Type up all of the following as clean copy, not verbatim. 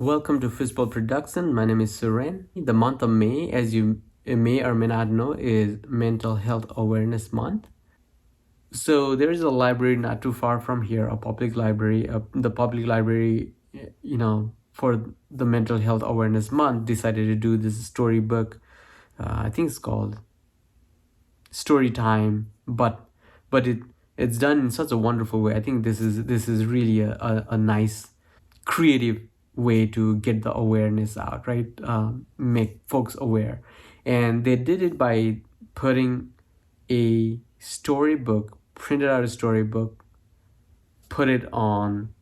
Welcome to FishBowlProduction. My name is Suren. The month of May, as you may or may not know, is Mental Health Awareness Month. So there is a library not too far from here, a public library. The public library, for the Mental Health Awareness Month, decided to do this storybook. I think it's called Story Time, but it's done in such a wonderful way. I think this is really a nice creative way to get the awareness out, right? Make folks aware. And they did it by putting a storybook, printed out a storybook, put it on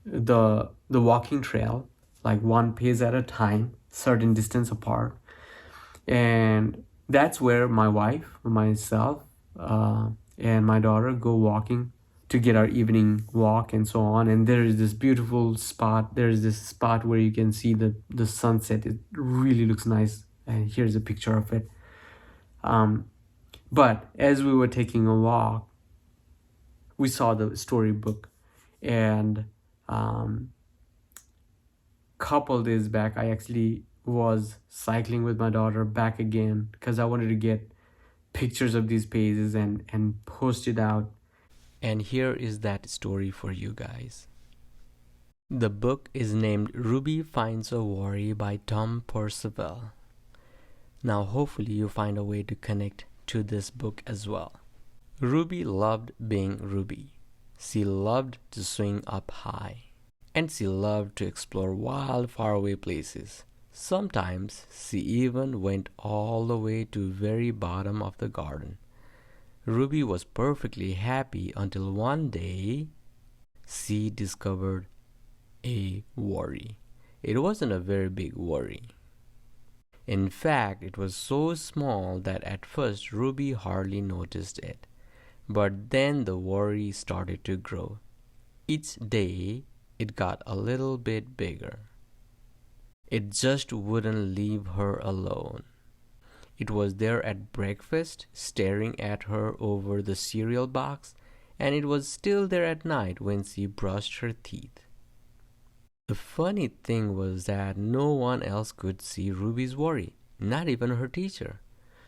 the walking trail, like one page at a time, certain distance apart. And that's where my wife, myself, and my daughter go walking to get our evening walk and so on. And there is this beautiful spot. There's this spot where you can see the sunset. It really looks nice. And here's a picture of it. But as we were taking a walk, we saw the storybook. And couple days back, I actually was cycling with my daughter back again because I wanted to get pictures of these pages and post it out. And here is that story for you guys. The book is named Ruby Finds a Worry by Tom Percival. Now hopefully you find a way to connect to this book as well. Ruby loved being Ruby. She loved to swing up high. And she loved to explore wild, faraway places. Sometimes she even went all the way to very bottom of the garden. Ruby was perfectly happy until one day she discovered a worry. It wasn't a very big worry. In fact, it was so small that at first Ruby hardly noticed it. But then the worry started to grow. Each day it got a little bit bigger. It just wouldn't leave her alone. It was there at breakfast, staring at her over the cereal box, and it was still there at night when she brushed her teeth. The funny thing was that no one else could see Ruby's worry, not even her teacher.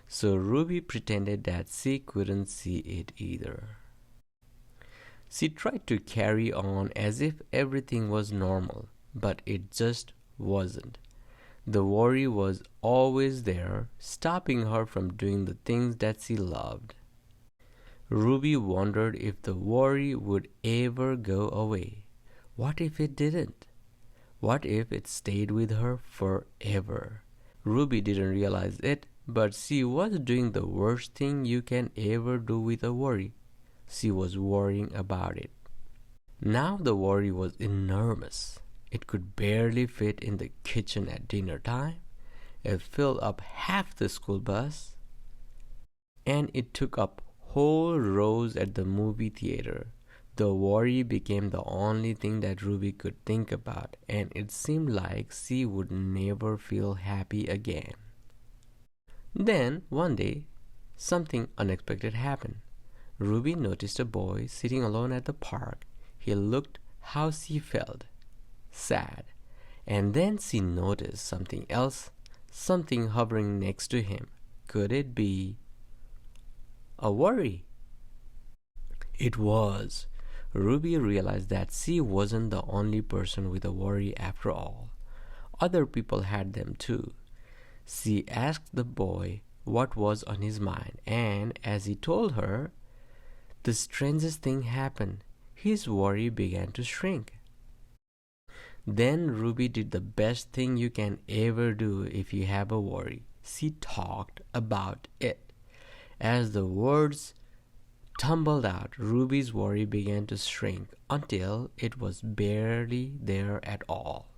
So Ruby pretended that she couldn't see it either. She tried to carry on as if everything was normal, but it just wasn't. The worry was always there, stopping her from doing the things that she loved. Ruby wondered if the worry would ever go away. What if it didn't? What if it stayed with her forever? Ruby didn't realize it, but she was doing the worst thing you can ever do with a worry. She was worrying about it. Now the worry was enormous. It could barely fit in the kitchen at dinner time. It filled up half the school bus. And it took up whole rows at the movie theater. The worry became the only thing that Ruby could think about, and it seemed like she would never feel happy again. Then, one day, something unexpected happened. Ruby noticed a boy sitting alone at the park. He looked how she felt. Sad. And then she noticed something else, something hovering next to him. Could it be a worry? It was. Ruby realized that she wasn't the only person with a worry after all. Other people had them too. She asked the boy what was on his mind, and as he told her, the strangest thing happened. His worry began to shrink. Then Ruby did the best thing you can ever do if you have a worry. She talked about it. As the words tumbled out, Ruby's worry began to shrink until it was barely there at all.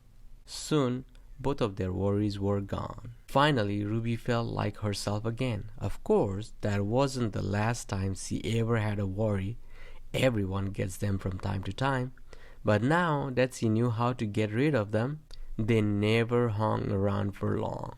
Soon, both of their worries were gone. Finally, Ruby felt like herself again. Of course, that wasn't the last time she ever had a worry. Everyone gets them from time to time. But now that she knew how to get rid of them, they never hung around for long.